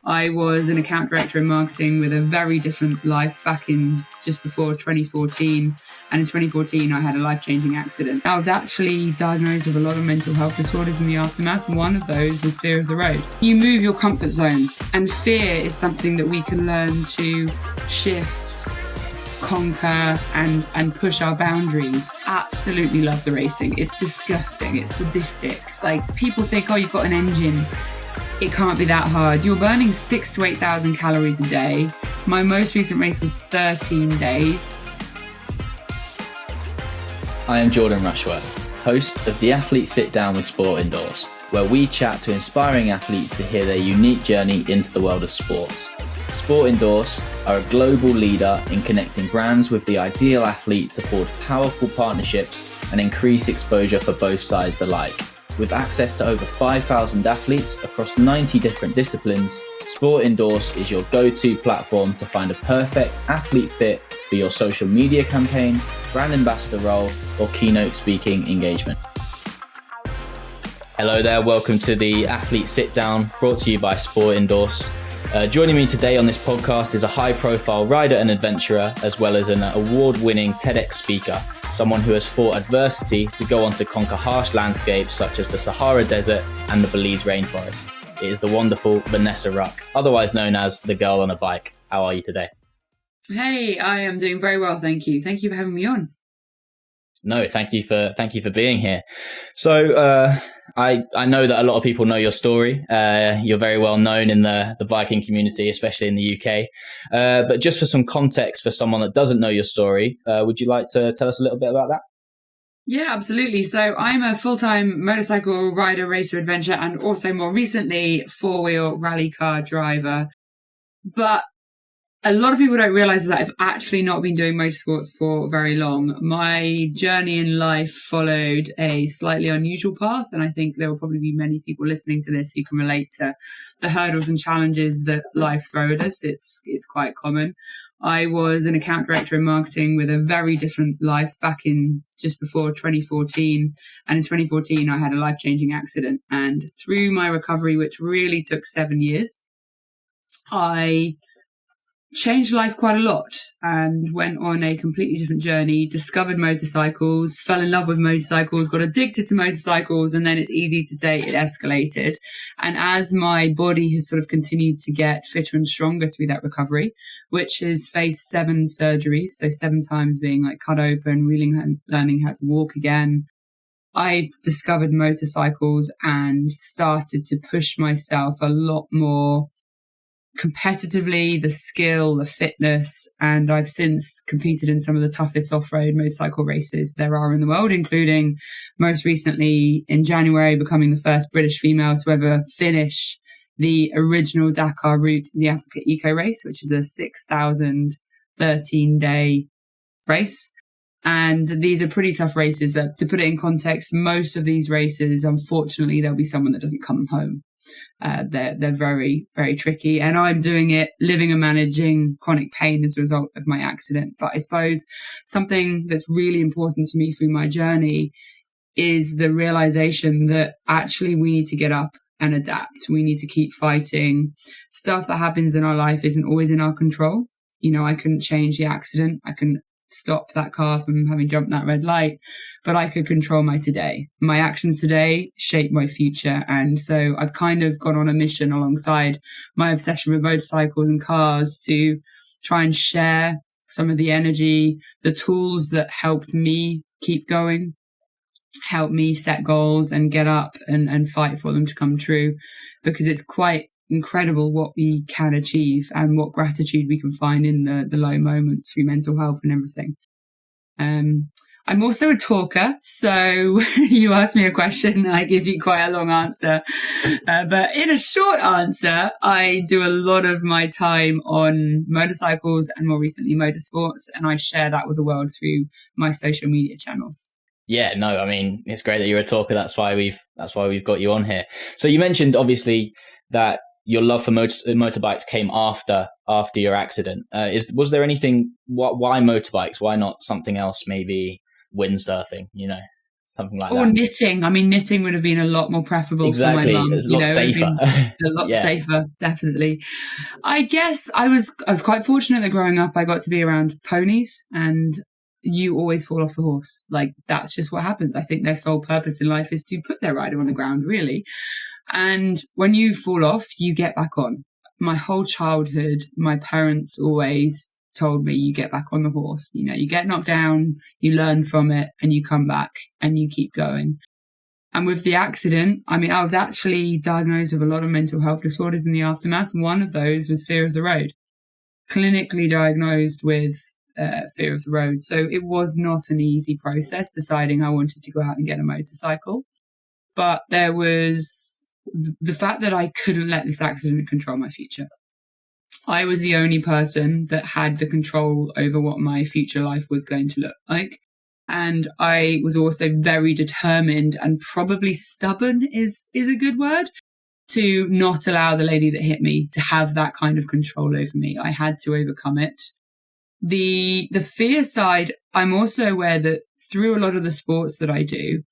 I was an account director in marketing with a very different life back in just before 2014. And in 2014, I had a life-changing accident. I was actually diagnosed with a lot of mental health disorders in the aftermath. And one of those was fear of the road. You move your comfort zone, and fear is something that we can learn to shift, conquer, and push our boundaries. Absolutely love the racing. It's disgusting. It's sadistic. Like, people think, oh, you've got an engine. It can't be that hard. You're burning 6,000 to 8,000 calories a day. My most recent race was 13 days. I am Jordan Rushworth, host of the Athlete Sit Down with Sport Endorse, where we chat to inspiring athletes to hear their unique journey into the world of sports. Sport Endorse are a global leader in connecting brands with the ideal athlete to forge powerful partnerships and increase exposure for both sides alike. With access to over 5,000 athletes across 90 different disciplines, Sport Endorse is your go-to platform to find a perfect athlete fit for your social media campaign, brand ambassador role, or keynote speaking engagement. Hello there, welcome to the Athlete Sit Down, brought to you by Sport Endorse. Joining me today on this podcast is a high-profile rider and adventurer, as well as an award-winning TEDx speaker, someone who has fought adversity to go on to conquer harsh landscapes such as the Sahara Desert and the Belize rainforest. It is the wonderful Vanessa Ruck, otherwise known as the girl on a bike. How are you today? Hey, I am doing very well, thank you. Thank you for having me on. No, thank you for being here. So I know that a lot of people know your story. You're very well known in the biking community, especially in the UK. But just for some context for someone that doesn't know your story, would you like to tell us a little bit about that? Yeah, absolutely. So I'm a full-time motorcycle rider, racer, adventurer, and also more recently four-wheel rally car driver. But a lot of people don't realise that I've actually not been doing motorsports for very long. My journey in life followed a slightly unusual path, and I think there will probably be many people listening to this who can relate to the hurdles and challenges that life throws at us. It's quite common. I was an account director in marketing with a very different life back in just before 2014. And in 2014, I had a life-changing accident. And through my recovery, which really took 7 years, I changed life quite a lot and went on a completely different journey, discovered motorcycles, fell in love with motorcycles, got addicted to motorcycles, and then it's easy to say it escalated. And as my body has sort of continued to get fitter and stronger through that recovery, which has faced 7 surgeries, so 7 times being like cut open, learning how to walk again, I've discovered motorcycles and started to push myself a lot more competitively, the skill, the fitness, and I've since competed in some of the toughest off-road motorcycle races there are in the world, including most recently in January becoming the first British female to ever finish the original Dakar route in the Africa Eco Race, which is a 6,013-day race. And these are pretty tough races. To put it in context, most of these races, unfortunately, there'll be someone that doesn't come home. They're very, very tricky. And I'm doing it living and managing chronic pain as a result of my accident. But I suppose something that's really important to me through my journey is the realization that actually we need to get up and adapt. We need to keep fighting. Stuff that happens in our life isn't always in our control. You know, I couldn't change the accident. I couldn't stop that car from having jumped that red light, but I could control my today. My actions today shape my future. And so I've kind of gone on a mission alongside my obsession with motorcycles and cars to try and share some of the energy, the tools that helped me keep going, help me set goals and get up and fight for them to come true, because it's quite incredible what we can achieve and what gratitude we can find in the low moments through mental health and everything. I'm also a talker, so you ask me a question, I give you quite a long answer. But in a short answer, I do a lot of my time on motorcycles and more recently motorsports, and I share that with the world through my social media channels. Yeah, no, I mean, it's great that you're a talker. That's why we've got you on here. So you mentioned obviously that your love for motorbikes came after your accident. Was there anything? Why motorbikes? Why not something else? Maybe windsurfing? You know. something like Or that. knitting. I mean, knitting would have been a lot more preferable Exactly. for my mum. It's a lot safer. A lot Yeah. safer, definitely. I guess I was quite fortunate that growing up I got to be around ponies, and you always fall off the horse. Like, that's just what happens. I think their sole purpose in life is to put their rider on the ground, really. And when you fall off, you get back on. My whole childhood, my parents always told me, you get back on the horse. You know, you get knocked down, you learn from it, and you come back and you keep going. And with the accident, I mean, I was actually diagnosed with a lot of mental health disorders in the aftermath. One of those was fear of the road, clinically diagnosed with fear of the road. So it was not an easy process deciding I wanted to go out and get a motorcycle. But there was the fact that I couldn't let this accident control my future. I was the only person that had the control over what my future life was going to look like. And I was also very determined, and probably stubborn is a good word, to not allow the lady that hit me to have that kind of control over me. I had to overcome it. The fear side, I'm also aware that through a lot of the sports that I do,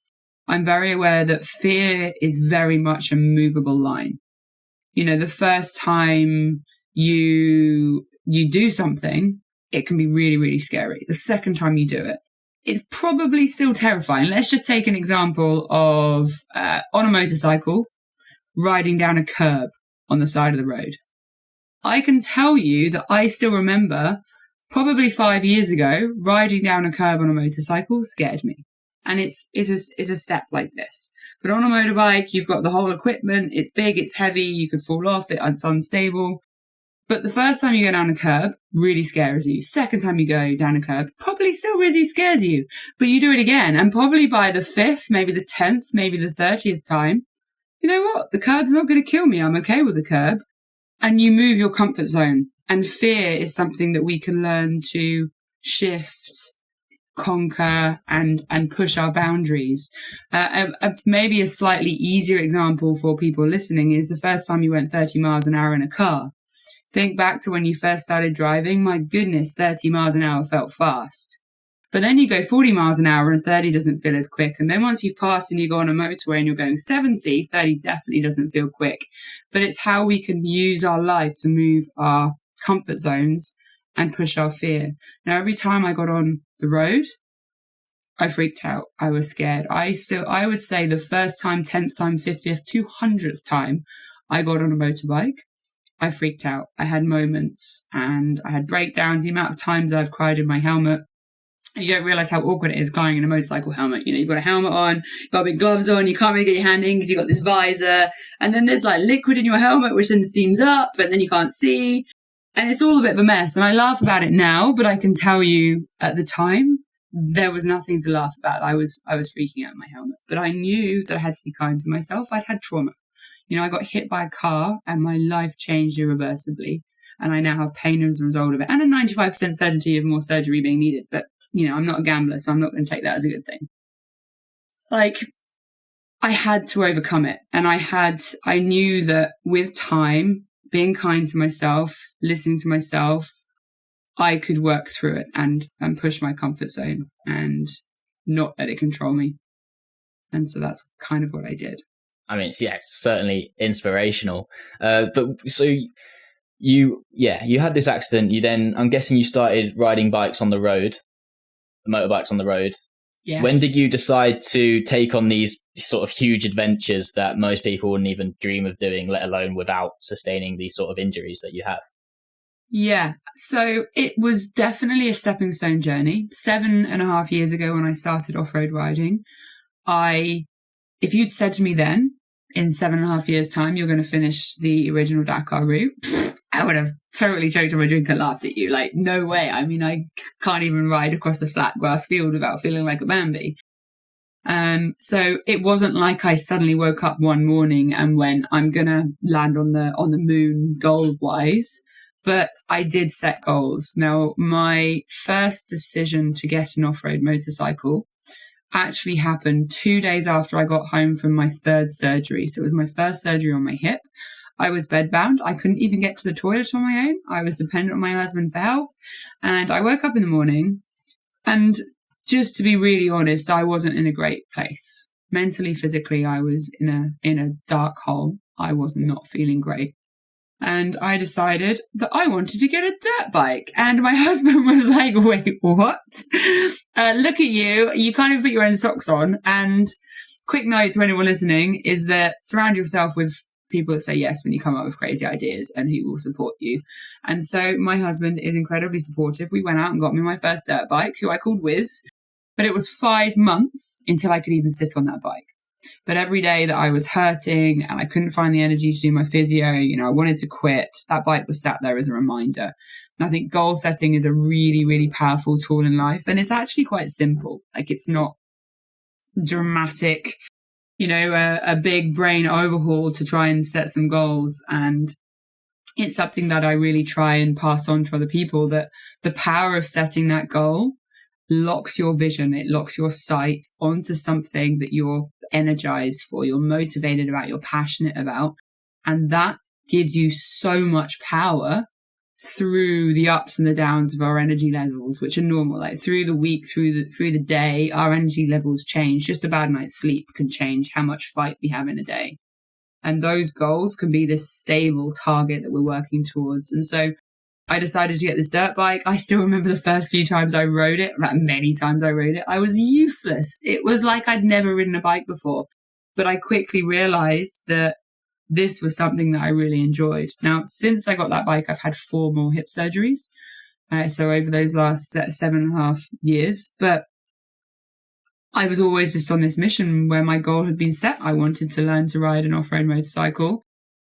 I'm very aware that fear is very much a movable line. You know, the first time you do something, it can be really, really scary. The second time you do it, it's probably still terrifying. Let's just take an example of on a motorcycle, riding down a curb on the side of the road. I can tell you that I still remember, probably 5 years ago, riding down a curb on a motorcycle scared me. And it's a step like this. But on a motorbike, you've got the whole equipment. It's big, it's heavy, you could fall off, it's unstable. But the first time you go down a curb, really scares you. Second time you go down a curb, probably still really scares you. But you do it again, and probably by the 5th, maybe the 10th, maybe the 30th time, you know what? The curb's not going to kill me. I'm okay with the curb. And you move your comfort zone. And fear is something that we can learn to shift, conquer, and push our boundaries. Maybe a slightly easier example for people listening is the first time you went 30 miles an hour in a car. Think back to when you first started driving. My goodness, 30 miles an hour felt fast. But then you go 40 miles an hour and 30 doesn't feel as quick. And then once you've passed and you go on a motorway and you're going 70, 30 definitely doesn't feel quick. But it's how we can use our life to move our comfort zones and push our fear. Now, every time I got on the road, I freaked out. I was scared. I would say the first time, 10th time, 50th, 200th time I got on a motorbike, I freaked out. I had moments and I had breakdowns. The amount of times I've cried in my helmet. You don't realize how awkward it is crying in a motorcycle helmet. You know, you've got a helmet on, you've got big gloves on, you can't really get your hand in because you've got this visor. And then there's like liquid in your helmet, which then steams up, but then you can't see. And it's all a bit of a mess. And I laugh about it now, but I can tell you at the time, there was nothing to laugh about. I was freaking out in my helmet. But I knew that I had to be kind to myself. I'd had trauma. You know, I got hit by a car and my life changed irreversibly. And I now have pain as a result of it. And a 95% certainty of more surgery being needed. But, you know, I'm not a gambler, so I'm not going to take that as a good thing. Like, I had to overcome it. And I knew that with time, being kind to myself, listening to myself, I could work through it and push my comfort zone and not let it control me. And so that's kind of what I did. I mean, it's certainly inspirational. But so you had this accident. You then, I'm guessing you started riding motorbikes on the road. Yes. When did you decide to take on these sort of huge adventures that most people wouldn't even dream of doing, let alone without sustaining these sort of injuries that you have? Yeah, so it was definitely a stepping stone journey. 7.5 years ago when I started off-road riding, if you'd said to me then, in 7.5 years' time, you're going to finish the original Dakar route, I would have totally choked on my drink and laughed at you. Like, no way. I mean, I can't even ride across a flat grass field without feeling like a Bambi. So it wasn't like I suddenly woke up one morning and went, I'm going to land on the moon goal-wise. But I did set goals. Now, my first decision to get an off-road motorcycle actually happened 2 days after I got home from my third surgery. So it was my first surgery on my hip. I was bedbound. I couldn't even get to the toilet on my own. I was dependent on my husband for help. And I woke up in the morning and just to be really honest, I wasn't in a great place. Mentally, physically, I was in a dark hole. I was not feeling great. And I decided that I wanted to get a dirt bike. And my husband was like, wait, what? Look at you. You kind of put your own socks on. And quick note to anyone listening is that surround yourself with people that say yes when you come up with crazy ideas and who will support you. And so my husband is incredibly supportive. We went out and got me my first dirt bike, who I called Wiz. But it was 5 months until I could even sit on that bike. But every day that I was hurting and I couldn't find the energy to do my physio, I wanted to quit, that bike was sat there as a reminder. And I think goal setting is a really, really powerful tool in life. And it's actually quite simple. Like, it's not dramatic, a big brain overhaul to try and set some goals. And it's something that I really try and pass on to other people, that the power of setting that goal locks your vision, it locks your sight onto something that you're energized for, you're motivated about, you're passionate about. And that gives you so much power through the ups and the downs of our energy levels, which are normal. Like through the week, through the day, our energy levels change. Just a bad night's sleep can change how much fight we have in a day. And those goals can be this stable target that we're working towards. And so I decided to get this dirt bike. I still remember the first few times I rode it, many times I rode it. I was useless. It was like I'd never ridden a bike before. But I quickly realized that this was something that I really enjoyed. Now, since I got that bike, I've had 4 more hip surgeries. So over those last 7.5 years. But I was always just on this mission where my goal had been set. I wanted to learn to ride an off-road motorcycle.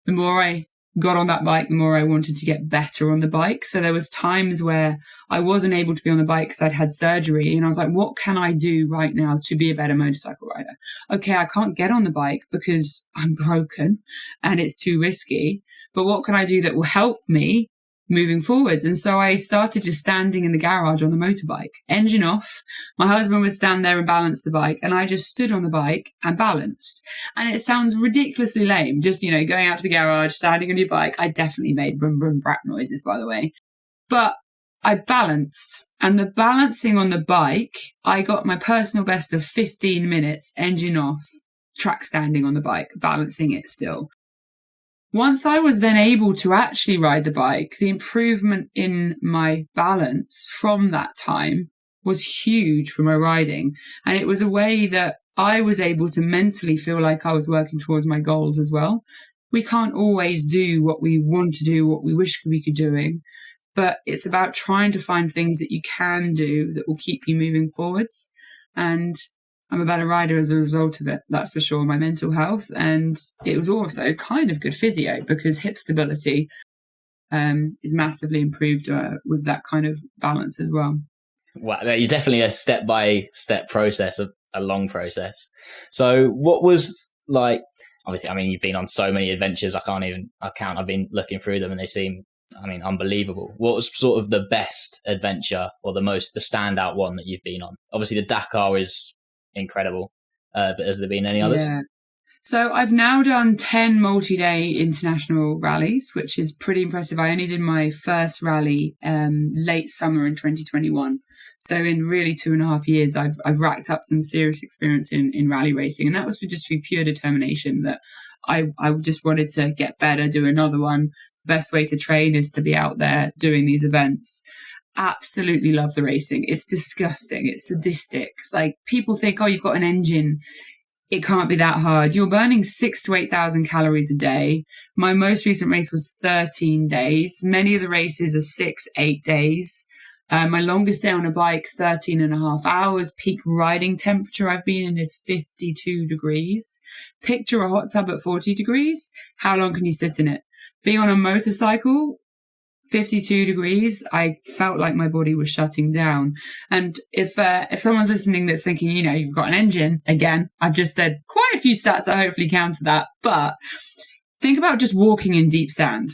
The more I got on that bike, the more I wanted to get better on the bike. So there was times where I wasn't able to be on the bike because I'd had surgery, and I was like, what can I do right now to be a better motorcycle rider? Okay, I can't get on the bike because I'm broken and it's too risky, but what can I do that will help me moving forwards? And so I started just standing in the garage on the motorbike, engine off. My husband would stand there and balance the bike, and I just stood on the bike and balanced. And it sounds ridiculously lame, just, going out to the garage, standing on your bike. I definitely made brum brum brat noises, by the way. But I balanced, and the balancing on the bike, I got my personal best of 15 minutes, engine off, track standing on the bike, balancing it still. Once I was then able to actually ride the bike, the improvement in my balance from that time was huge for my riding. And it was a way that I was able to mentally feel like I was working towards my goals as well. We can't always do what we want to do, what we wish we could doing, but it's about trying to find things that you can do that will keep you moving forwards. And I'm a better rider as a result of it, that's for sure. My mental health, and it was also kind of good physio because hip stability is massively improved with that kind of balance as well. Wow, you're definitely a step-by-step process, a long process. So what was like, obviously, you've been on so many adventures, I can't even count. I've been looking through them and they seem, unbelievable. What was sort of the best adventure or the standout one that you've been on? Obviously, the Dakar is incredible, but has there been any others? Yeah. So I've now done 10 multi-day international rallies, which is pretty impressive. I only did my first rally late summer in 2021. So in really 2.5 years, I've racked up some serious experience in rally racing. And that was just through pure determination that I just wanted to get better, do another one. The best way to train is to be out there doing these events. Absolutely love the racing. It's disgusting. It's sadistic. Like, people think, oh, you've got an engine, it can't be that hard. You're burning 6,000 to 8,000 calories a day. My most recent race was 13 days. Many of the races are 6, 8 days. My longest day on a bike, 13.5 hours. Peak riding temperature I've been in is 52 degrees. Picture a hot tub at 40 degrees. How long can you sit in it? Being on a motorcycle, 52 degrees, I felt like my body was shutting down. And if someone's listening that's thinking, you've got an engine, again, I've just said quite a few stats that hopefully counter that. But think about just walking in deep sand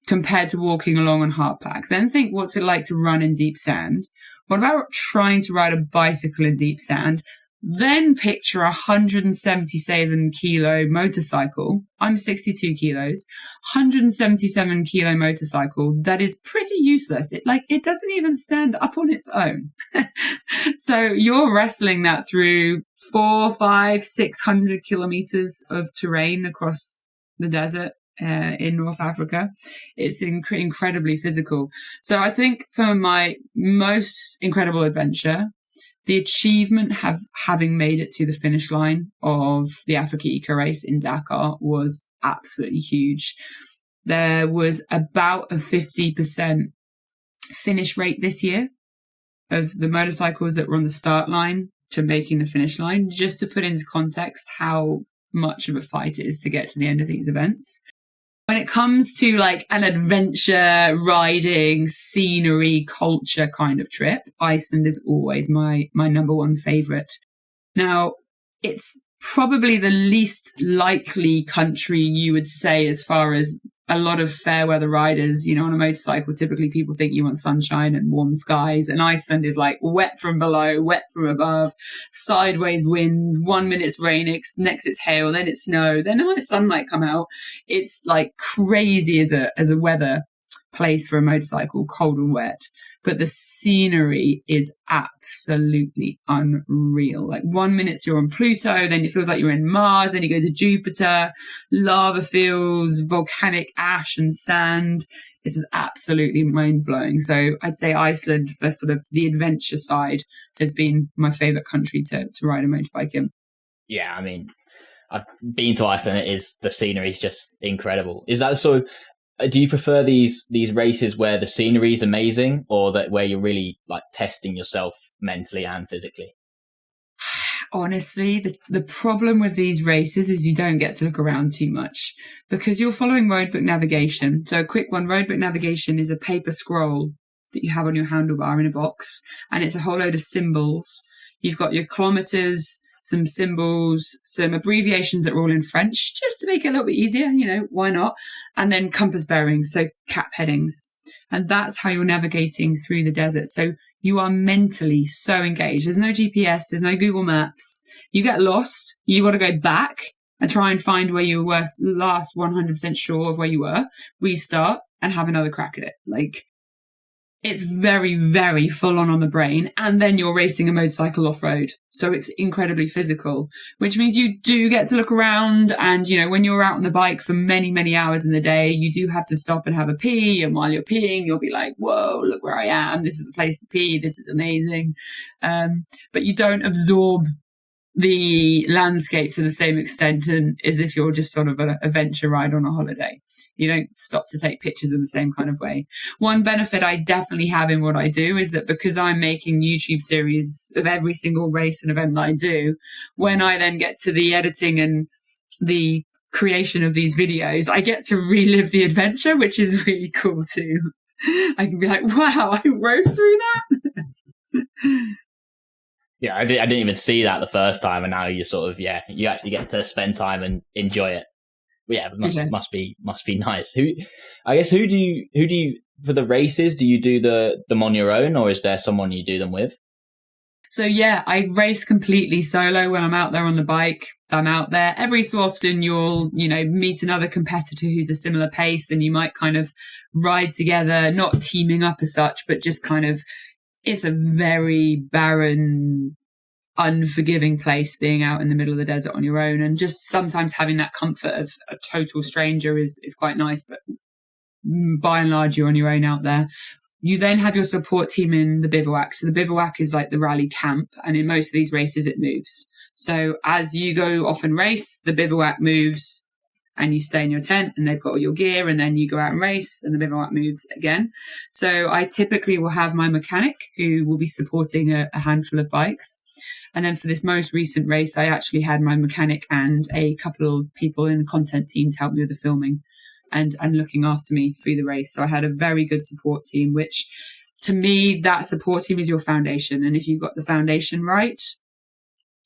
compared to walking along on hard pack. Then think, what's it like to run in deep sand? What about trying to ride a bicycle in deep sand? Then picture a 177 kilo motorcycle. I'm 62 kilos, 177 kilo motorcycle that is pretty useless. It doesn't even stand up on its own. So you're wrestling that through 4, 5, 600 kilometers of terrain across the desert. In North Africa. It's incredibly physical. So I think for my most incredible adventure, the achievement having made it to the finish line of the Africa race in Dakar was absolutely huge. There was about a 50% finish rate this year of the motorcycles that were on the start line to making the finish line, just to put into context how much of a fight it is to get to the end of these events. When it comes to like an adventure, riding, scenery, culture kind of trip, Iceland is always my number one favorite. Now, it's probably the least likely country you would say as far as a lot of fair weather riders, on a motorcycle, typically people think you want sunshine and warm skies. And Iceland is like wet from below, wet from above, sideways wind, 1 minute's rain, next it's hail, then it's snow, then sun might come out. It's like crazy as a weather place for a motorcycle, cold and wet. But the scenery is absolutely unreal. Like 1 minute you're on Pluto, then it feels like you're in Mars, then you go to Jupiter, lava fields, volcanic ash and sand. This is absolutely mind-blowing. So I'd say Iceland, for sort of the adventure side, has been my favorite country to ride a motorbike in. Yeah, I mean, I've been to Iceland. The scenery is just incredible. Is that so? Do you prefer these races where the scenery is amazing, or that where you're really like testing yourself mentally and physically? Honestly, the problem with these races is you don't get to look around too much because you're following roadbook navigation. So a quick one, roadbook navigation is a paper scroll that you have on your handlebar in a box, and it's a whole load of symbols. You've got your kilometers, some symbols, some abbreviations that are all in French, just to make it a little bit easier, why not? And then compass bearings, so cap headings. And that's how you're navigating through the desert. So you are mentally so engaged. There's no GPS, there's no Google Maps. You get lost, you got to go back and try and find where you were last 100% sure of where you were, restart and have another crack at it. Like, it's very, very full on the brain. And then you're racing a motorcycle off-road. So it's incredibly physical, which means you do get to look around. And, when you're out on the bike for many, many hours in the day, you do have to stop and have a pee. And while you're peeing, you'll be like, whoa, look where I am. This is a place to pee. This is amazing. But you don't absorb the landscape to the same extent as if you're just sort of an adventure ride on a holiday. You don't stop to take pictures in the same kind of way. One benefit I definitely have in what I do is that because I'm making YouTube series of every single race and event that I do, when I then get to the editing and the creation of these videos, I get to relive the adventure, which is really cool too. I can be like, wow, I rode through that. Yeah, I didn't even see that the first time, and now you sort of, you actually get to spend time and enjoy it. Yeah, it must be nice. Who do you for the races? Do you do them on your own, or is there someone you do them with? So yeah, I race completely solo when I'm out there on the bike. I'm out there every so often. You'll meet another competitor who's a similar pace, and you might kind of ride together, not teaming up as such, but just kind of. It's a very barren, unforgiving place being out in the middle of the desert on your own, and just sometimes having that comfort of a total stranger is quite nice, but by and large you're on your own out there. You then have your support team in the bivouac. So the bivouac is like the rally camp, and in most of these races it moves. So as you go off and race, the bivouac moves and you stay in your tent and they've got all your gear, and then you go out and race and the bivouac moves again. So I typically will have my mechanic who will be supporting a handful of bikes. And then for this most recent race, I actually had my mechanic and a couple of people in the content team to help me with the filming and looking after me through the race. So I had a very good support team, which to me, that support team is your foundation. And if you've got the foundation right,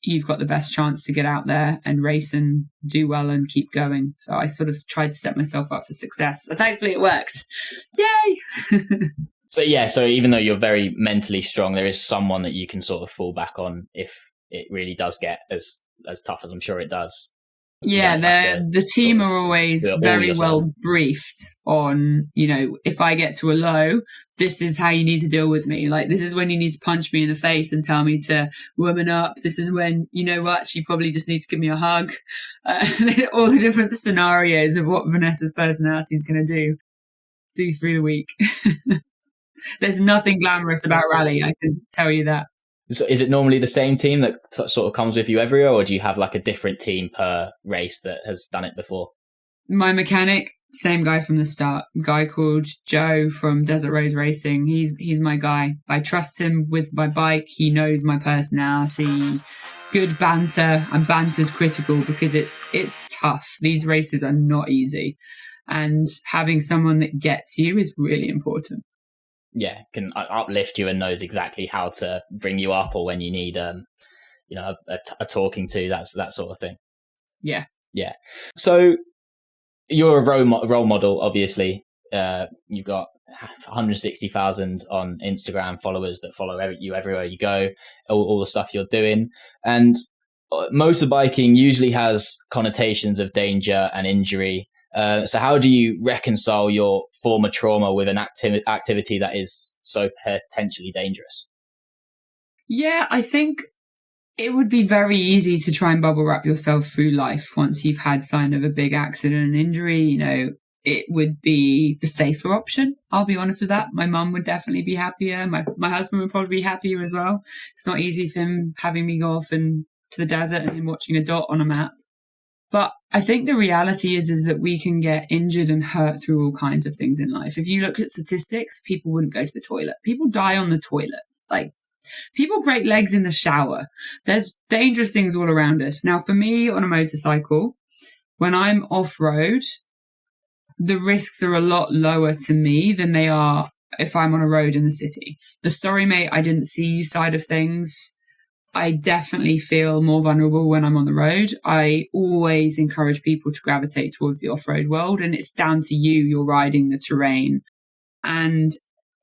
you've got the best chance to get out there and race and do well and keep going. So I sort of tried to set myself up for success. So thankfully it worked. Yay! So even though you're very mentally strong, there is someone that you can sort of fall back on if it really does get as tough as I'm sure it does. Yeah, the team are always very well briefed on, if I get to a low, this is how you need to deal with me. Like, this is when you need to punch me in the face and tell me to woman up. This is when, you probably just need to give me a hug. All the different scenarios of what Vanessa's personality is going to do through the week. There's nothing glamorous about rally, I can tell you that. So is it normally the same team that sort of comes with you everywhere, or do you have like a different team per race that has done it before? My mechanic, same guy from the start, a guy called Joe from Desert Rose Racing. He's my guy. I trust him with my bike. He knows my personality. Good banter, and banter's critical because it's tough. These races are not easy, and having someone that gets you is really important. Yeah, can uplift you and knows exactly how to bring you up, or when you need, a talking to, that sort of thing. Yeah. So you're a role model, obviously. You've got 160,000 on Instagram followers that follow you everywhere you go, all the stuff you're doing. And motorbiking usually has connotations of danger and injury. So how do you reconcile your former trauma with an activity that is so potentially dangerous? Yeah, I think it would be very easy to try and bubble wrap yourself through life once you've had sign of a big accident and injury. It would be the safer option. I'll be honest with that. My mum would definitely be happier. My husband would probably be happier as well. It's not easy for him having me go off to the desert and him watching a dot on a map. But I think the reality is that we can get injured and hurt through all kinds of things in life. If you look at statistics, people wouldn't go to the toilet. People die on the toilet. Like, people break legs in the shower. There's dangerous things all around us. Now, for me on a motorcycle, when I'm off-road, the risks are a lot lower to me than they are if I'm on a road in the city. The sorry mate, I didn't see you side of things, I definitely feel more vulnerable when I'm on the road. I always encourage people to gravitate towards the off-road world, and it's down to you. You're riding the terrain. And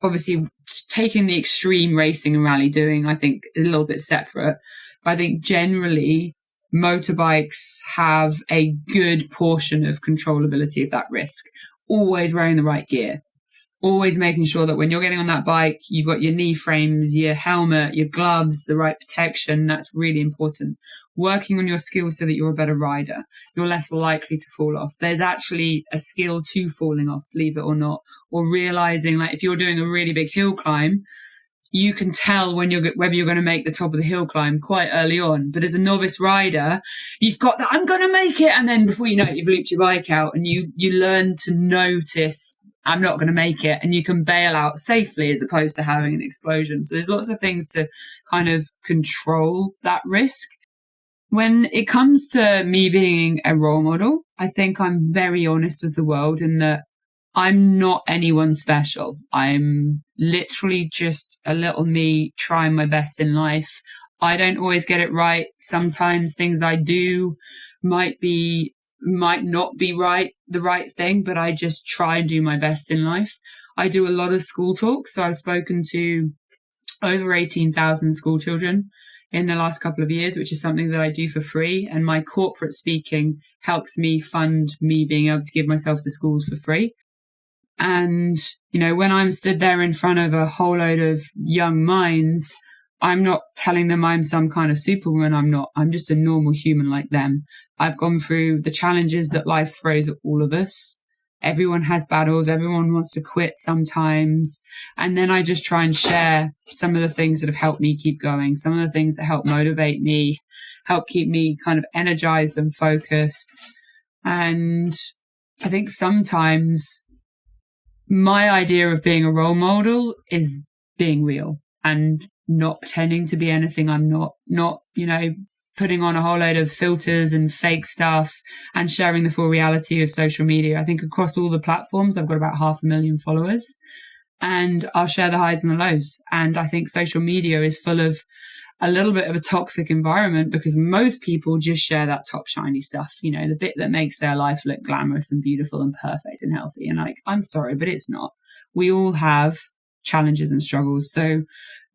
obviously taking the extreme racing and rally doing, I think, is a little bit separate. But I think generally motorbikes have a good portion of controllability of that risk. Always wearing the right gear. Always making sure that when you're getting on that bike, you've got your knee frames, your helmet, your gloves, the right protection. That's really important. Working on your skills so that you're a better rider. You're less likely to fall off. There's actually a skill to falling off, believe it or not. Or realizing, like, if you're doing a really big hill climb, you can tell whether you're going to make the top of the hill climb quite early on. But as a novice rider, you've got that, I'm going to make it. And then before you know it, you've looped your bike out and you learn to notice, I'm not going to make it, and you can bail out safely as opposed to having an explosion. So there's lots of things to kind of control that risk. When it comes to me being a role model, I think I'm very honest with the world in that I'm not anyone special. I'm literally just a little me trying my best in life. I don't always get it right. Sometimes things I do might not be the right thing, but I just try and do my best in life. I do a lot of school talks. So I've spoken to over 18,000 school children in the last couple of years, which is something that I do for free. And my corporate speaking helps me fund me being able to give myself to schools for free. And, when I'm stood there in front of a whole load of young minds, I'm not telling them I'm some kind of superwoman. I'm not. I'm just a normal human like them. I've gone through the challenges that life throws at all of us. Everyone has battles. Everyone wants to quit sometimes. And then I just try and share some of the things that have helped me keep going, some of the things that help motivate me, help keep me kind of energized and focused. And I think sometimes my idea of being a role model is being real and not pretending to be anything I'm not, putting on a whole load of filters and fake stuff and sharing the full reality of social media. I think across all the platforms, I've got about 500,000 followers, and I'll share the highs and the lows. And I think social media is full of a little bit of a toxic environment because most people just share that top shiny stuff, the bit that makes their life look glamorous and beautiful and perfect and healthy. And I'm sorry, but it's not. We all have challenges and struggles. So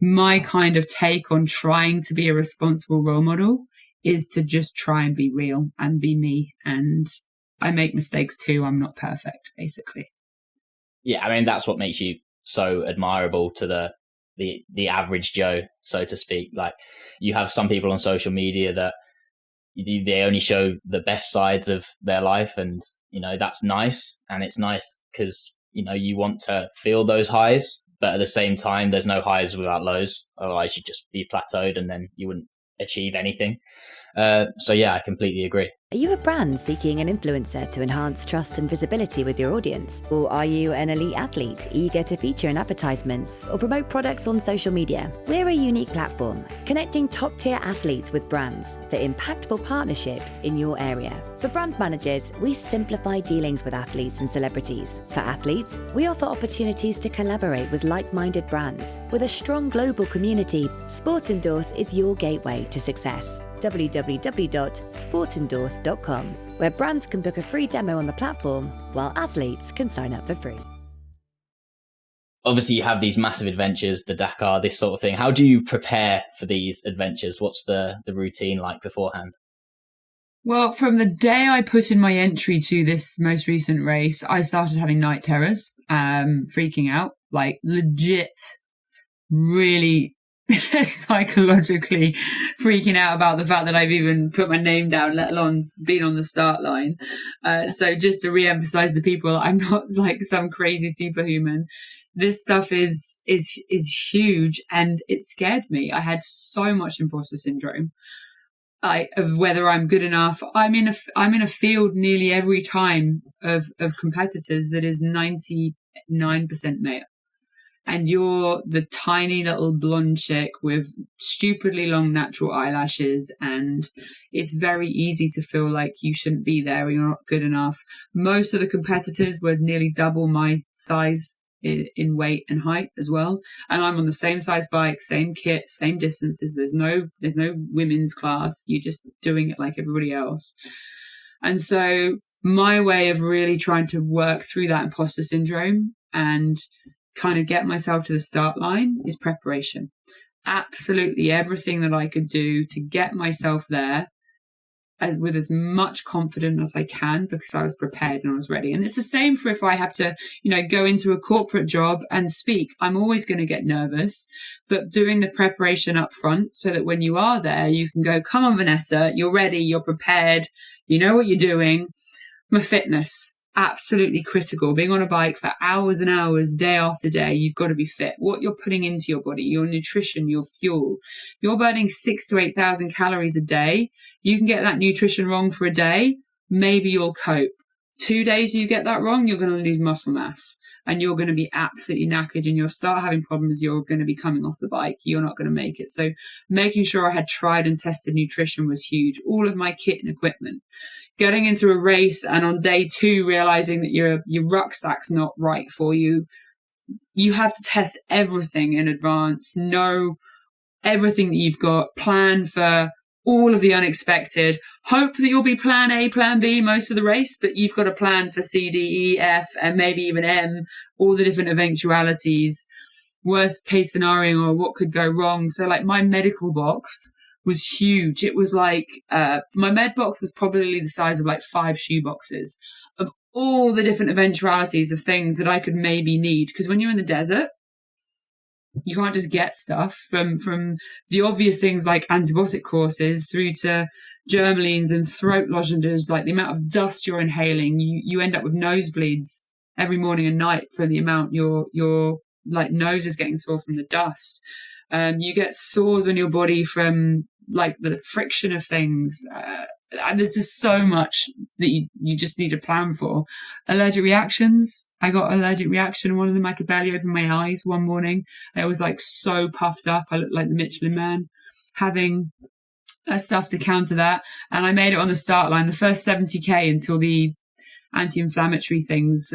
my kind of take on trying to be a responsible role model is to just try and be real and be me. And I make mistakes too. I'm not perfect, basically. Yeah, I mean, that's what makes you so admirable to the average Joe, so to speak. Like, you have some people on social media that they only show the best sides of their life, and that's nice, and it's nice because you want to feel those highs, but at the same time there's no highs without lows, otherwise you'd just be plateaued and then you wouldn't achieve anything. So yeah, I completely agree. Are you a brand seeking an influencer to enhance trust and visibility with your audience? Or are you an elite athlete eager to feature in advertisements or promote products on social media? We're a unique platform connecting top-tier athletes with brands for impactful partnerships in your area. For brand managers, we simplify dealings with athletes and celebrities. For athletes, we offer opportunities to collaborate with like-minded brands. With a strong global community, Sport Endorse is your gateway to success. www.sportendorse.com, where brands can book a free demo on the platform, while athletes can sign up for free. Obviously, you have these massive adventures, the Dakar, this sort of thing. How do you prepare for these adventures? What's the routine like beforehand? Well, from the day I put in my entry to this most recent race, I started having night terrors, freaking out, like legit, really psychologically freaking out about the fact that I've even put my name down, let alone been on the start line. So just to re-emphasize to people, I'm not like some crazy superhuman. This stuff is huge, and it scared me. I had so much imposter syndrome. Of whether I'm good enough. I'm in a field nearly every time of competitors that is 99% male. And you're the tiny little blonde chick with stupidly long natural eyelashes, and it's very easy to feel like you shouldn't be there or you're not good enough. Most of the competitors were nearly double my size in weight and height as well, and I'm on the same size bike, same kit, same distances. There's no women's class. You're just doing it like everybody else. And so my way of really trying to work through that imposter syndrome and kind of get myself to the start line is preparation. Absolutely everything that I could do to get myself there with as much confidence as I can, because I was prepared and I was ready. And it's the same for if I have to, go into a corporate job and speak. I'm always going to get nervous, but doing the preparation up front so that when you are there, you can go, come on, Vanessa, you're ready, you're prepared, you know what you're doing. My fitness, absolutely critical. Being on a bike for hours and hours, day after day, you've got to be fit. What you're putting into your body, your nutrition, your fuel, you're burning 6,000 to 8,000 calories a day. You can get that nutrition wrong for a day. Maybe you'll cope. 2 days you get that wrong, you're going to lose muscle mass and you're going to be absolutely knackered and you'll start having problems. You're going to be coming off the bike. You're not going to make it. So making sure I had tried and tested nutrition was huge. All of my kit and equipment. Getting into a race and on day 2 realizing that your rucksack's not right for you. You have to test everything in advance. Know everything that you've got. Plan for all of the unexpected. Hope that you'll be plan A, plan B most of the race, but you've got a plan for C, D, E, F, and maybe even M, all the different eventualities. Worst case scenario or what could go wrong. So like my medical box was huge. It was like, my med box was probably the size of like 5 shoe boxes of all the different eventualities of things that I could maybe need. Because when you're in the desert, you can't just get stuff from the obvious things like antibiotic courses through to Germalines and throat lozenges, like the amount of dust you're inhaling. You end up with nosebleeds every morning and night for the amount your like nose is getting sore from the dust. You get sores on your body from like the friction of things. And there's just so much that you just need to plan for. Allergic reactions. I got an allergic reaction. One of them, I could barely open my eyes one morning. I was like so puffed up. I looked like the Michelin Man, having stuff to counter that. And I made it on the start line, the first 70k until the anti-inflammatory things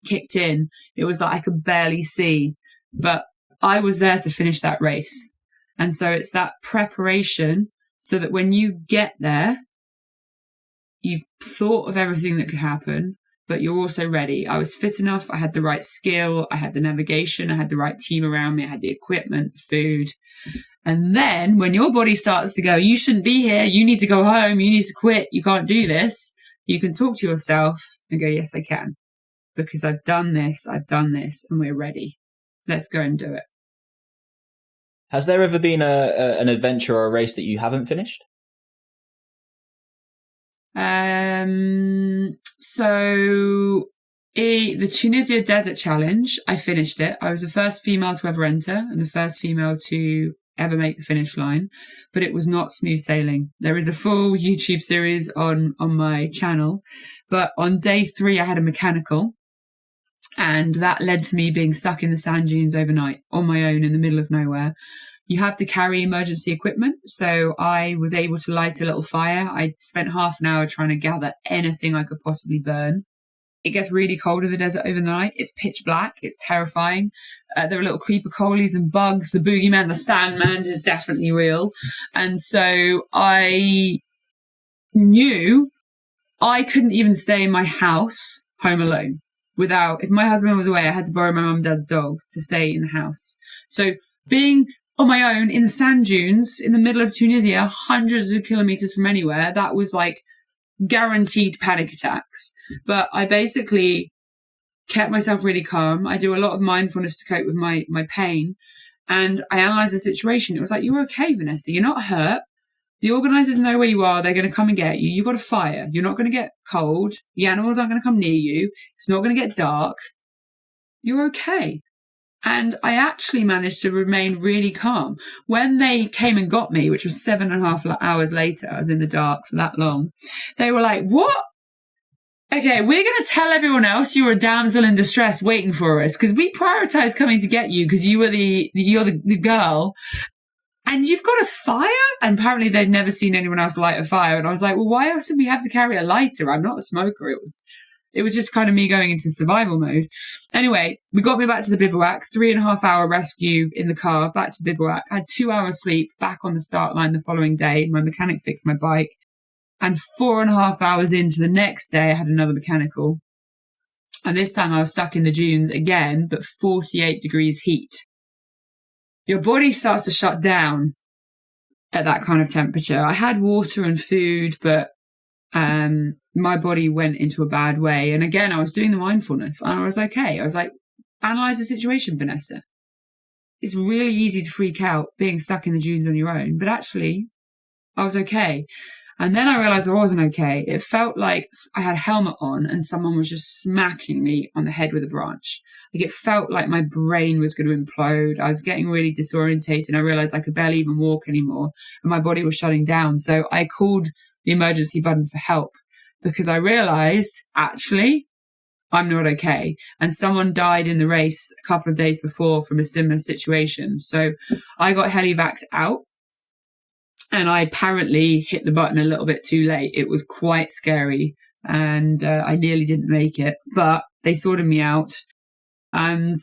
kicked in. It was like I could barely see, but I was there to finish that race. And so it's that preparation so that when you get there, you've thought of everything that could happen. but you're also ready. I was fit enough. I had the right skill. I had the navigation. I had the right team around me. I had the equipment, food. And then when your body starts to go, you shouldn't be here. You need to go home. You need to quit. You can't do this. You can talk to yourself and go, yes, I can, because I've done this, and we're ready. Let's go and do it. Has there ever been an adventure or a race that you haven't finished? The Tunisia Desert Challenge, I finished it. I was the first female to ever enter and the first female to ever make the finish line, but it was not smooth sailing. There is a full YouTube series on my channel, but on day 3 I had a mechanical, and that led to me being stuck in the sand dunes overnight on my own in the middle of nowhere. You have to carry emergency equipment, so I was able to light a little fire. I spent half an hour trying to gather anything I could possibly burn. It gets really cold in the desert overnight. It's pitch black. It's terrifying. There are little creeper coalies and bugs. The boogeyman, the Sandman is definitely real. And so I knew I couldn't even stay in my house home alone if my husband was away, I had to borrow my mum and dad's dog to stay in the house. So being on my own in the sand dunes in the middle of Tunisia, hundreds of kilometers from anywhere, that was like guaranteed panic attacks. But I basically kept myself really calm. I do a lot of mindfulness to cope with my pain. And I analysed the situation. It was like, you're okay, Vanessa. You're not hurt. The organisers know where you are. They're going to come and get you. You've got a fire. You're not going to get cold. The animals aren't going to come near you. It's not going to get dark. You're okay. And I actually managed to remain really calm. When they came and got me, which was 7.5 hours later, I was in the dark for that long, they were like, what? Okay, we're going to tell everyone else you're a damsel in distress waiting for us, because we prioritized coming to get you because you're the girl. And you've got a fire? And apparently they'd never seen anyone else light a fire. And I was like, well, why else did we have to carry a lighter? I'm not a smoker. It was just kind of me going into survival mode. Anyway, we got me back to the bivouac, 3.5 hour rescue in the car, back to bivouac. I had 2 hours sleep, back on the start line the following day. My mechanic fixed my bike. And 4.5 hours into the next day, I had another mechanical. And this time I was stuck in the dunes again, but 48 degrees heat. Your body starts to shut down at that kind of temperature. I had water and food, but my body went into a bad way. And again, I was doing the mindfulness and I was okay. I was like, analyze the situation, Vanessa. It's really easy to freak out being stuck in the dunes on your own, but actually I was okay. And then I realized I wasn't okay. It felt like I had a helmet on and someone was just smacking me on the head with a branch. Like it felt like my brain was going to implode. I was getting really disorientated. I realized I could barely even walk anymore and my body was shutting down. So I called the emergency button for help because I realized actually I'm not okay. And someone died in the race a couple of days before from a similar situation. So I got helivac'd out. And I apparently hit the button a little bit too late. It was quite scary and I nearly didn't make it, but they sorted me out. And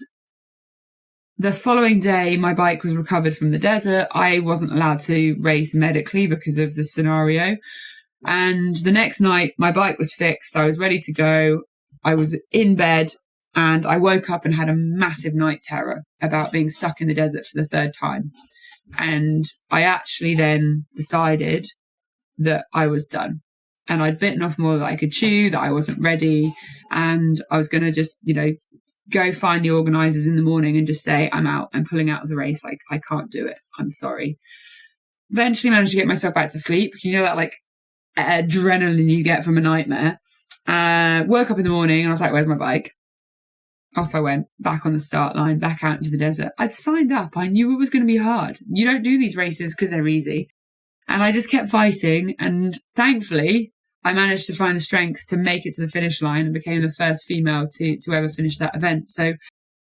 the following day, my bike was recovered from the desert. I wasn't allowed to race medically because of the scenario. And the next night, my bike was fixed. I was ready to go. I was in bed and I woke up and had a massive night terror about being stuck in the desert for the 3rd time. And I actually then decided that I was done and I'd bitten off more than I could chew, that I wasn't ready. And I was going to just, go find the organisers in the morning and just say, I'm out. I'm pulling out of the race. I can't do it. I'm sorry. Eventually managed to get myself back to sleep. You know, that like adrenaline you get from a nightmare. Woke up in the morning and I was like, where's my bike? Off I went, back on the start line, back out into the desert. I'd signed up. I knew it was going to be hard. You don't do these races because they're easy. And I just kept fighting. And thankfully, I managed to find the strength to make it to the finish line and became the first female to ever finish that event. So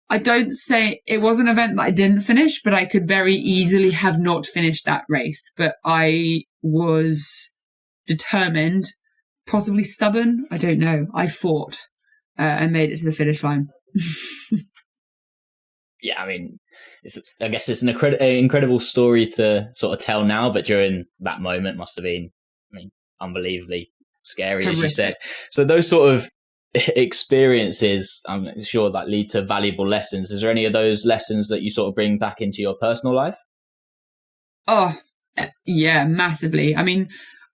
I don't say it was an event that I didn't finish, but I could very easily have not finished that race. But I was determined, possibly stubborn. I don't know. I fought and made it to the finish line. Yeah, I mean, I guess it's an incredible story to sort of tell now, but during that moment must have been, unbelievably scary, as you said. So those sort of experiences, I'm sure, that lead to valuable lessons. Is there any of those lessons that you sort of bring back into your personal life? Oh, yeah, massively. I mean,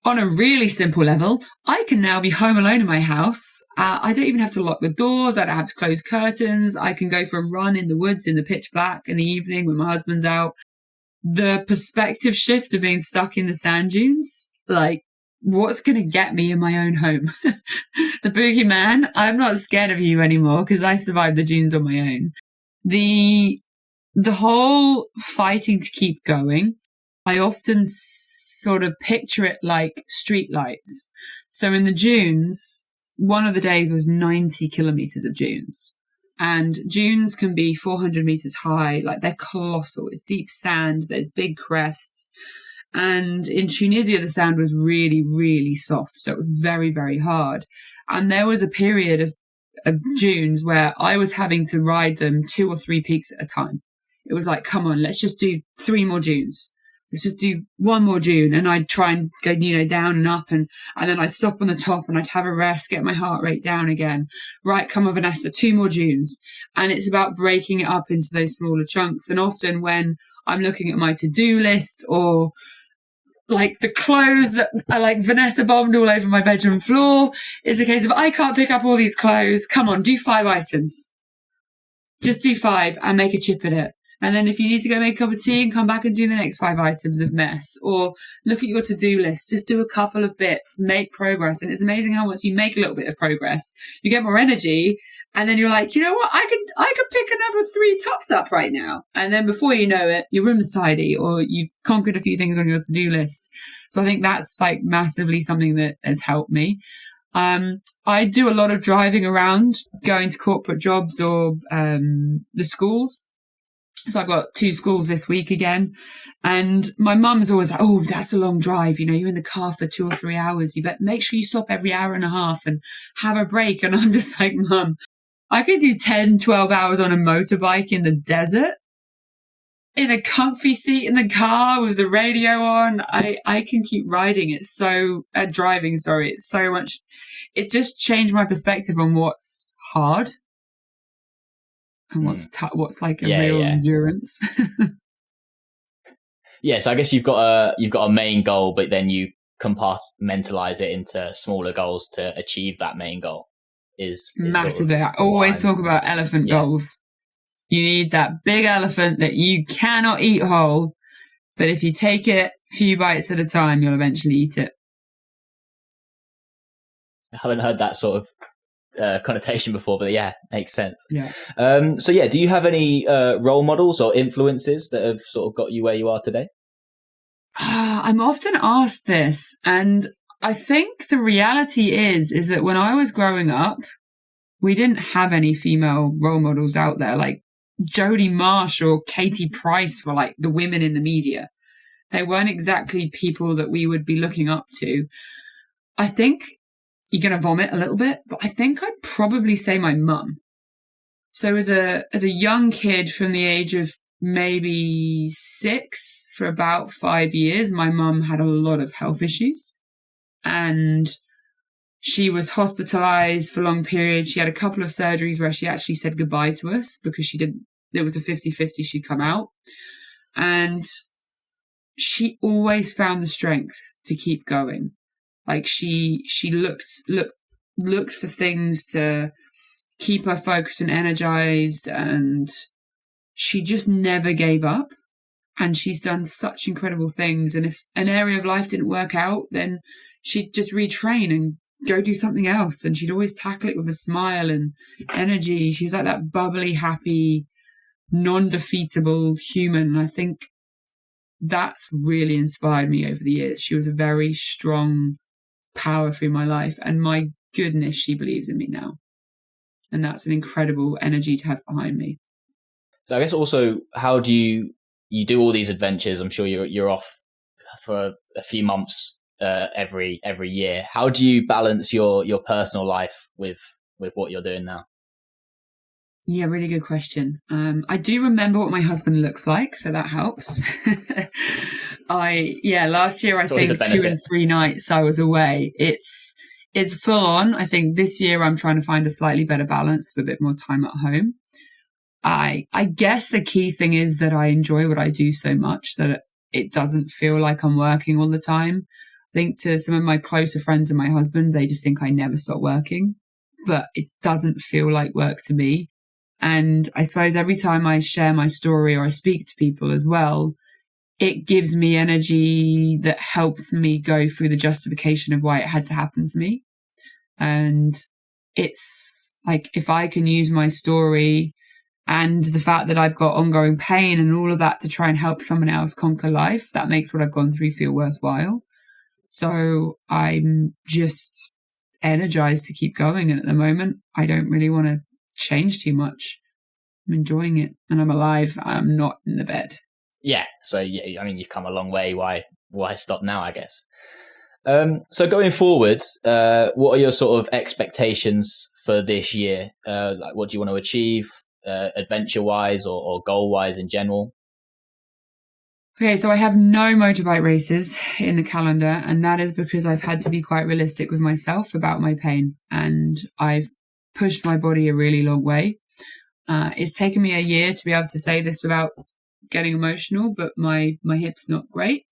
on a really simple level, I can now be home alone in my house. I don't even have to lock the doors. I don't have to close curtains. I can go for a run in the woods in the pitch black in the evening when my husband's out. The perspective shift of being stuck in the sand dunes, like, what's going to get me in my own home? The boogeyman, I'm not scared of you anymore because I survived the dunes on my own. The whole fighting to keep going, I often sort of picture it like street lights. So in the dunes, one of the days was 90 kilometers of dunes. And dunes can be 400 meters high, like they're colossal. It's deep sand, there's big crests. And in Tunisia, the sand was really, really soft. So it was very, very hard. And there was a period of dunes where I was having to ride them 2 or 3 peaks at a time. It was like, come on, let's just do 3 more dunes. Let's just do 1 more dune. And I'd try and go, down and up. And then I'd stop on the top and I'd have a rest, get my heart rate down again. Right, come on, Vanessa, 2 more dunes. And it's about breaking it up into those smaller chunks. And often when I'm looking at my to-do list or like the clothes that are like Vanessa bombed all over my bedroom floor, it's a case of, I can't pick up all these clothes. Come on, do 5 items. Just do 5 and make a chip at it. And then if you need to go make a cup of tea and come back and do the next 5 items of mess, or look at your to-do list, just do a couple of bits, make progress. And it's amazing how once you make a little bit of progress, you get more energy. And then you're like, you know what? I could pick another 3 tops up right now. And then before you know it, your room's tidy or you've conquered a few things on your to-do list. So I think that's like massively something that has helped me. I do a lot of driving around, going to corporate jobs or the schools. So I've got 2 schools this week again. And my mum's always like, oh, that's a long drive. You're in the car for 2 or 3 hours. You better make sure you stop every hour and a half and have a break. And I'm just like, Mum, I could do 10, 12 hours on a motorbike in the desert in a comfy seat in the car with the radio on. I can keep riding. It's so, driving, sorry. It's so much, it's just changed my perspective on what's hard. And what's like a real endurance. Yeah, so I guess you've got a main goal, but then you compartmentalize it into smaller goals to achieve that main goal. Is massively. I always talk about elephant goals. You need that big elephant that you cannot eat whole, but if you take it a few bites at a time, you'll eventually eat it. I haven't heard that sort of connotation before, but yeah, makes sense. Yeah. Do you have any role models or influences that have sort of got you where you are today? I'm often asked this, and I think the reality is that when I was growing up, we didn't have any female role models out there. Like Jodie Marsh or Katie Price were like the women in the media. They weren't exactly people that we would be looking up to. I think you're going to vomit a little bit, but I think I'd probably say my mum. So as a young kid from the age of maybe 6 for about 5 years, my mum had a lot of health issues and she was hospitalized for long periods. She had a couple of surgeries where she actually said goodbye to us because there was a 50-50 she'd come out. And she always found the strength to keep going. Like she looked for things to keep her focused and energized, and she just never gave up. And she's done such incredible things. And if an area of life didn't work out, then she'd just retrain and go do something else. And she'd always tackle it with a smile and energy. She's like that bubbly, happy, non-defeatable human. And I think that's really inspired me over the years. She was a very strong power through my life, and my goodness, she believes in me now, and that's an incredible energy to have behind me. So I guess also, how do you do all these adventures? I'm sure you're off for a few months every year. How do you balance your personal life with what you're doing now? Yeah, really good question. I do remember what my husband looks like, so that helps. Last year I think 2 and 3 nights I was away. It's full on. I think this year I'm trying to find a slightly better balance for a bit more time at home. I guess a key thing is that I enjoy what I do so much that it doesn't feel like I'm working all the time. I think to some of my closer friends and my husband, they just think I never stop working, but it doesn't feel like work to me. And I suppose every time I share my story or I speak to people as well, it gives me energy that helps me go through the justification of why it had to happen to me. And it's like, if I can use my story and the fact that I've got ongoing pain and all of that to try and help someone else conquer life, that makes what I've gone through feel worthwhile. So I'm just energized to keep going. And at the moment, I don't really want to change too much. I'm enjoying it and I'm alive. I'm not in the bed. Yeah. So, yeah, I mean, you've come a long way. Why stop now, I guess? So going forward, what are your sort of expectations for this year? Like, what do you want to achieve, adventure-wise or goal-wise in general? Okay, so I have no motorbike races in the calendar, and that is because I've had to be quite realistic with myself about my pain, and I've pushed my body a really long way. It's taken me a year to be able to say this without getting emotional, but my hip's not great.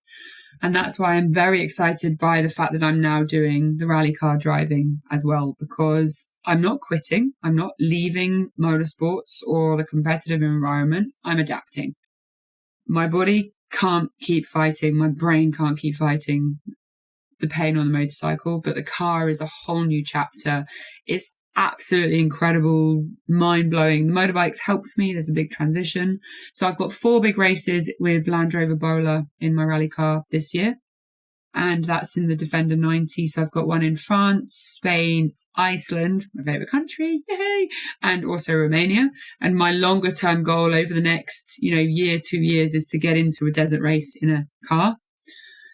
And that's why I'm very excited by the fact that I'm now doing the rally car driving as well, because I'm not quitting. I'm not leaving motorsports or the competitive environment. I'm adapting. My body can't keep fighting. My brain can't keep fighting the pain on the motorcycle, but the car is a whole new chapter. It's absolutely incredible, mind-blowing. The motorbikes helps me. There's a big transition. So I've got 4 big races with Land Rover Bowler in my rally car this year. And that's in the Defender 90. So I've got one in France, Spain, Iceland, my favorite country, yay, and also Romania. And my longer term goal over the next, year, 2 years is to get into a desert race in a car.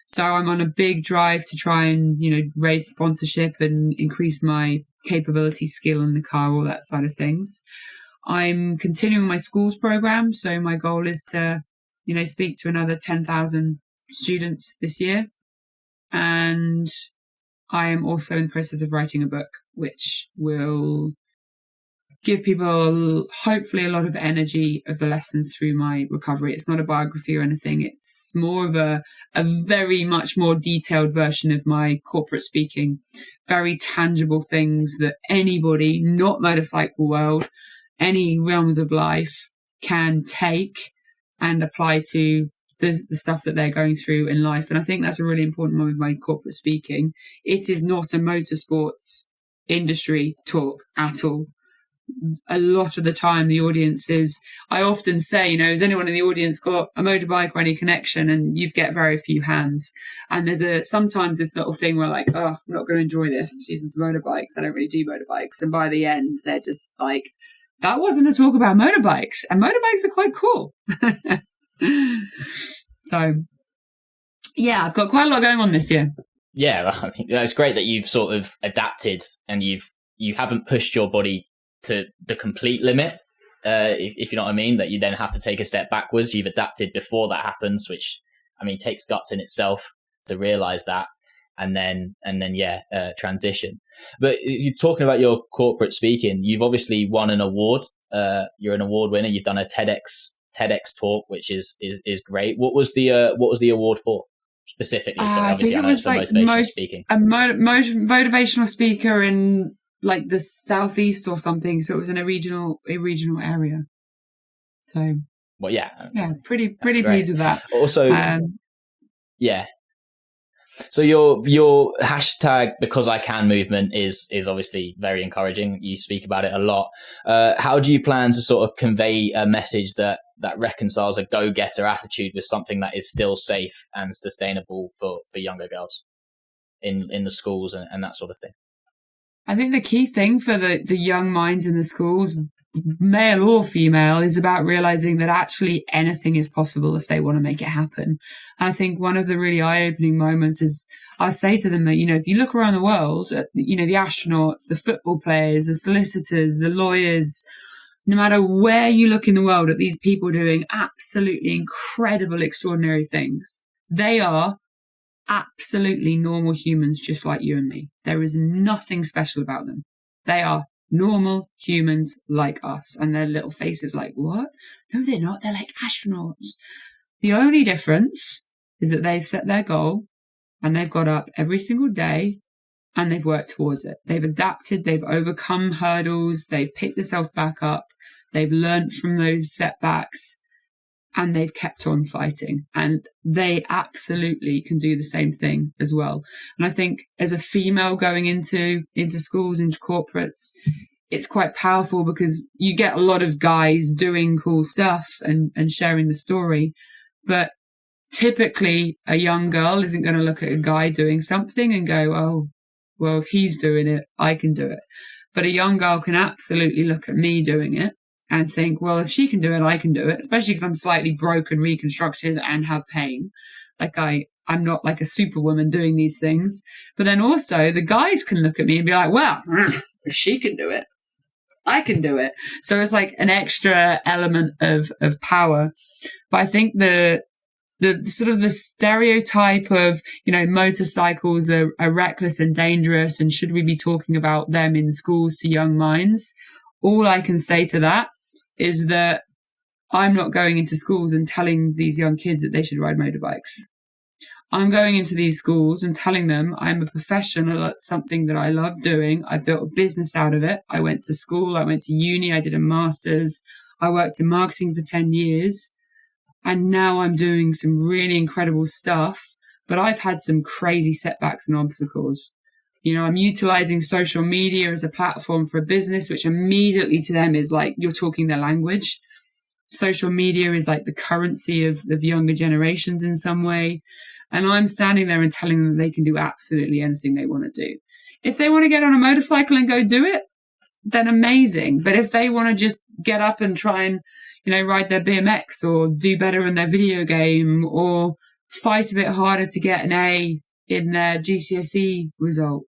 So I'm on a big drive to try and, raise sponsorship and increase my capability, skill in the car, all that side of things. I'm continuing my schools program. So my goal is to, speak to another 10,000 students this year. And I am also in the process of writing a book, which will give people hopefully a lot of energy of the lessons through my recovery. It's not a biography or anything. It's more of a very much more detailed version of my corporate speaking, very tangible things that anybody, not motorcycle world, any realms of life can take and apply to the stuff that they're going through in life. And I think that's a really important one with my corporate speaking. It is not a motorsports industry talk at all. A lot of the time the audience is, I often say, has anyone in the audience got a motorbike or any connection? And you get very few hands. And there's sometimes this little thing where like, oh, I'm not going to enjoy this. She's into motorbikes. I don't really do motorbikes. And by the end, they're just like, that wasn't a talk about motorbikes. And motorbikes are quite cool. So, yeah, I've got quite a lot going on this year. Yeah, I mean, it's great that you've sort of adapted and you haven't pushed your body to the complete limit, if you know what I mean, that you then have to take a step backwards. You've adapted before that happens, which, I mean, takes guts in itself to realize that, and then transition. But you're talking about your corporate speaking. You've obviously won an award. You're an award winner. You've done a TEDx talk, which is great. What was the award for specifically? So obviously, I know it's for like motivational speaking. A motivational speaker in like the southeast or something. So it was in a regional area. So well, yeah, pretty pleased with that. Also, yeah. So your hashtag because I can movement is obviously very encouraging. You speak about it a lot. How do you plan to sort of convey a message that reconciles a go-getter attitude with something that is still safe and sustainable for younger girls in the schools and that sort of thing? I think the key thing for the young minds in the schools, male or female, is about realizing that actually anything is possible if they want to make it happen. And I think one of the really eye-opening moments is I say to them that, if you look around the world at, the astronauts, the football players, the solicitors, the lawyers, no matter where you look in the world at these people doing absolutely incredible, extraordinary things, they are absolutely normal humans just like you and me. There is nothing special about them. They are normal humans like us. And their little faces like, what? No, they're not. They're like astronauts. The only difference is that they've set their goal and they've got up every single day and they've worked towards it. They've adapted, they've overcome hurdles, they've picked themselves back up, they've learned from those setbacks, and they've kept on fighting. And they absolutely can do the same thing as well. And I think as a female going into schools, into corporates, it's quite powerful because you get a lot of guys doing cool stuff and sharing the story. But typically a young girl isn't going to look at a guy doing something and go, oh, well, if he's doing it, I can do it. But a young girl can absolutely look at me doing it and think, well, if she can do it, I can do it, especially because I'm slightly broken, reconstructed and have pain. Like I'm not like a superwoman doing these things. But then also the guys can look at me and be like, well, if she can do it, I can do it. So it's like an extra element of power. But I think the sort of the stereotype of, motorcycles are reckless and dangerous, and should we be talking about them in schools to young minds? All I can say to that is that I'm not going into schools and telling these young kids that they should ride motorbikes. I'm going into these schools and telling them I'm a professional at something that I love doing. I built a business out of it. I went to school. I went to uni. I did a master's. I worked in marketing for 10 years. And now I'm doing some really incredible stuff, but I've had some crazy setbacks and obstacles. I'm utilizing social media as a platform for a business, which immediately to them is like, you're talking their language. Social media is like the currency of younger generations in some way. And I'm standing there and telling them that they can do absolutely anything they want to do. If they want to get on a motorcycle and go do it, then amazing. But if they want to just get up and try and ride their BMX or do better in their video game or fight a bit harder to get an A in their GCSE result,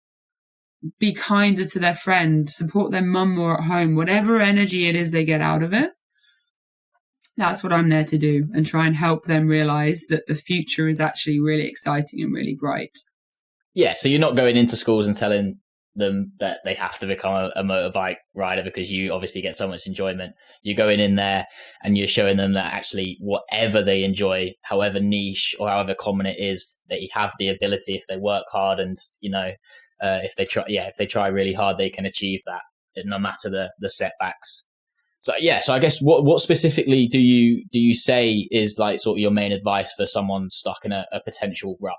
be kinder to their friend, support their mum more at home, whatever energy it is they get out of it. That's what I'm there to do, and try and help them realize that the future is actually really exciting and really bright. Yeah, so you're not going into schools and telling them that they have to become a motorbike rider because you obviously get so much enjoyment. You're going in there and you're showing them that actually whatever they enjoy, however niche or however common it is, they have the ability if they work hard and if they try really hard, they can achieve that no matter the setbacks. So I guess what specifically do you say is like sort of your main advice for someone stuck in a potential rut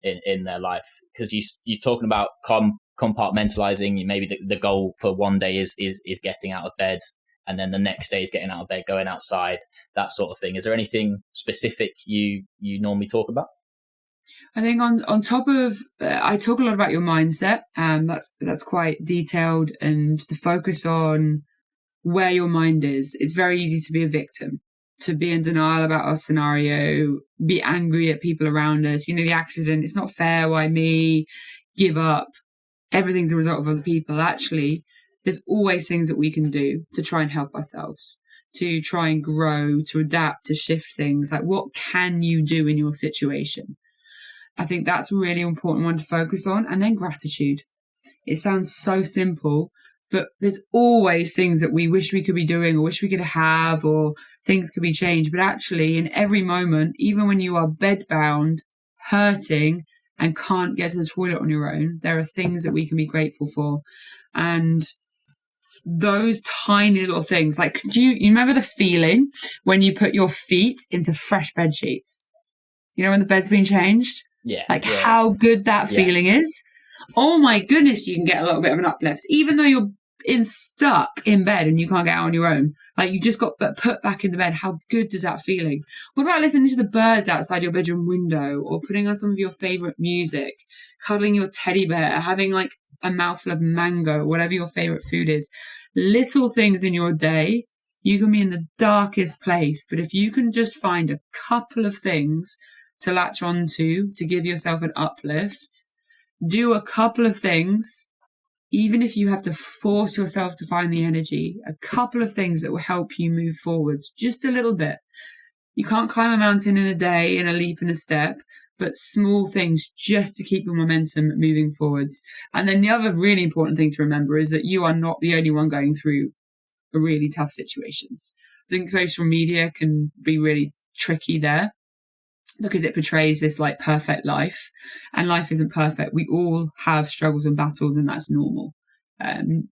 in their life? Because you're talking about compartmentalizing. Maybe the goal for one day is getting out of bed, and then the next day is getting out of bed, going outside, that sort of thing. Is there anything specific you normally talk about? I think on top of, I talk a lot about your mindset, and that's quite detailed, and the focus on where your mind is. It's very easy to be a victim, to be in denial about our scenario, be angry at people around us. The accident, it's not fair, why me, give up. Everything's a result of other people. Actually, there's always things that we can do to try and help ourselves, to try and grow, to adapt, to shift things. Like, what can you do in your situation? I think that's a really important one to focus on. And then gratitude. It sounds so simple, but there's always things that we wish we could be doing or wish we could have, or things could be changed. But actually, in every moment, even when you are bedbound, hurting, and can't get to the toilet on your own, there are things that we can be grateful for. And those tiny little things, like, do you remember the feeling when you put your feet into fresh bed sheets? When the bed's been changed? Yeah. How good that feeling is. Oh my goodness, you can get a little bit of an uplift, even though you're stuck in bed and you can't get out on your own. Like, you just got put back in the bed. How good does that feeling? What about listening to the birds outside your bedroom window, or putting on some of your favorite music, cuddling your teddy bear, having like a mouthful of mango, whatever your favorite food is? Little things in your day. You can be in the darkest place, but if you can just find a couple of things to latch onto to give yourself an uplift, do a couple of things, even if you have to force yourself to find the energy, a couple of things that will help you move forwards just a little bit. You can't climb a mountain in a day, in a leap and a step, but small things just to keep your momentum moving forwards. And then the other really important thing to remember is that you are not the only one going through really tough situations. I think social media can be really tricky there because it portrays this like perfect life, and life isn't perfect. We all have struggles and battles, and that's normal.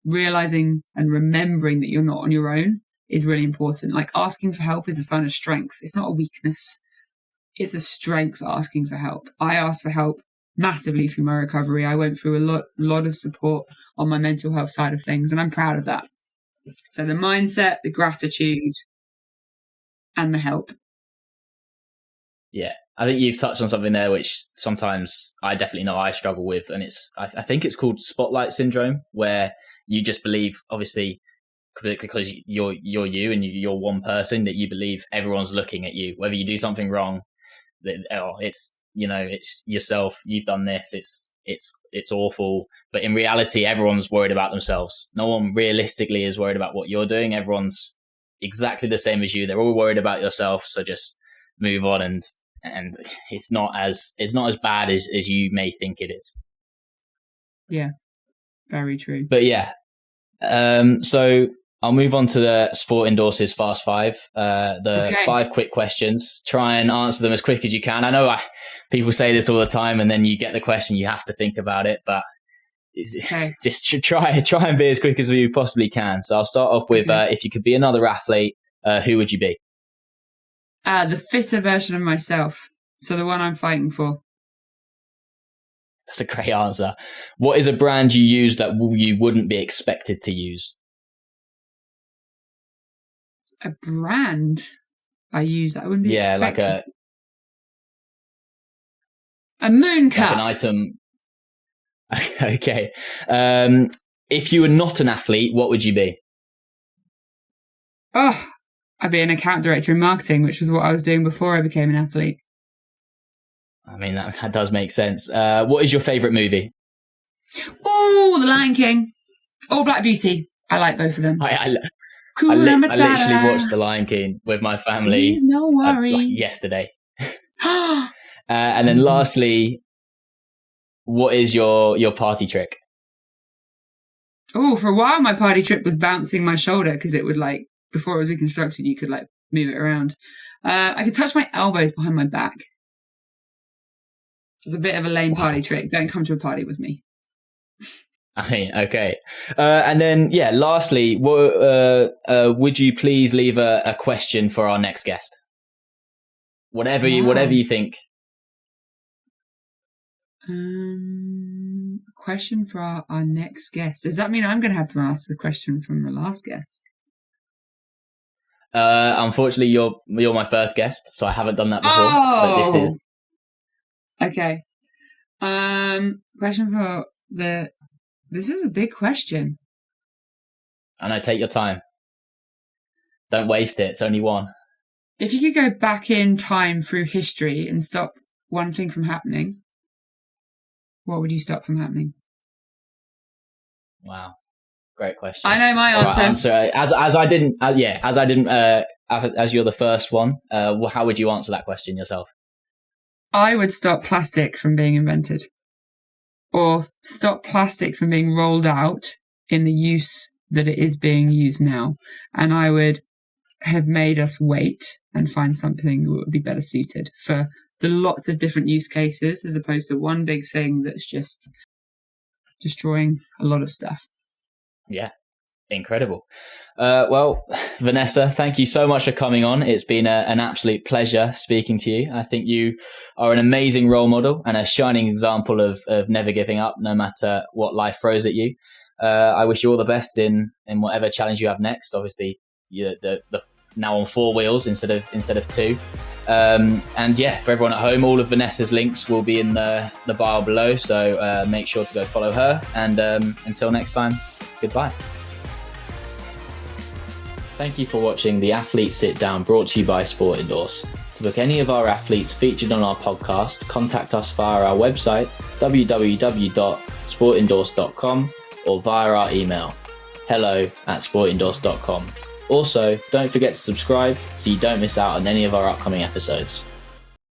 Realizing and remembering that you're not on your own is really important. Like, asking for help is a sign of strength. It's not a weakness. It's a strength asking for help. I asked for help massively through my recovery. I went through a lot of support on my mental health side of things, and I'm proud of that. So the mindset, the gratitude, and the help. Yeah, I think you've touched on something there which sometimes I definitely know I struggle with, and I think it's called spotlight syndrome, where you just believe, obviously, because you're you and you're one person, that you believe everyone's looking at you, whether you do something wrong, that it's yourself, you've done this, it's awful. But in reality, everyone's worried about themselves. No one realistically is worried about what you're doing. Everyone's exactly the same as you. They're all worried about yourself. So just move on, and it's not as bad as you may think it is. Yeah, very true. But yeah, so I'll move on to the Sport Endorse's Fast Five. Okay. 5 quick questions. Try and answer them as quick as you can. I know people say this all the time, and then you get the question, you have to think about it, but just try and be as quick as you possibly can. So I'll start off with, if you could be another athlete, who would you be? The fitter version of myself. So the one I'm fighting for. That's a great answer. What is a brand you use that you wouldn't be expected to use? A brand I use that I wouldn't be expected. A moon cup. Like an item. Okay. If you were not an athlete, what would you be? Oh, I'd be an account director in marketing, which was what I was doing before I became an athlete. I mean, that does make sense. What is your favourite movie? Oh, The Lion King. Or Black Beauty. I like both of them. I literally watched The Lion King with my family. Please, no worries. Yesterday. And then lastly, what is your party trick? Oh, for a while my party trick was bouncing my shoulder, because it would, like, before it was reconstructed, you could, like, move it around. I could touch my elbows behind my back. It's a bit of a lame party trick. Don't come to a party with me. I mean, okay. And then, yeah, lastly, would you please leave a question for our next guest? Whatever you think. A question for our next guest. Does that mean I'm going to have to ask the question from the last guest? Unfortunately, you're my first guest, so I haven't done that before. But this is okay. Question for This is a big question. I know. Take your time. Don't waste it. It's only one. If you could go back in time through history and stop one thing from happening, what would you stop from happening? Wow. Great question. I know my answer. As you're the first one, how would you answer that question yourself? I would stop plastic from being invented, or stop plastic from being rolled out in the use that it is being used now. And I would have made us wait and find something that would be better suited for the lots of different use cases, as opposed to one big thing that's just destroying a lot of stuff. Yeah, incredible. Well, Vanessa, thank you so much for coming on. It's been an absolute pleasure speaking to you. I think you are an amazing role model and a shining example of never giving up, no matter what life throws at you. I wish you all the best in whatever challenge you have next. Obviously, you're the now on 4 wheels instead of 2. And yeah, for everyone at home, all of Vanessa's links will be in the bio below. So make sure to go follow her. And until next time, goodbye. Thank you for watching The Athlete Sit Down, brought to you by Sport Endorse. To book any of our athletes featured on our podcast, contact us via our website, www.sportendorse.com, or via our email, hello@sportendorse.com. Also, don't forget to subscribe so you don't miss out on any of our upcoming episodes.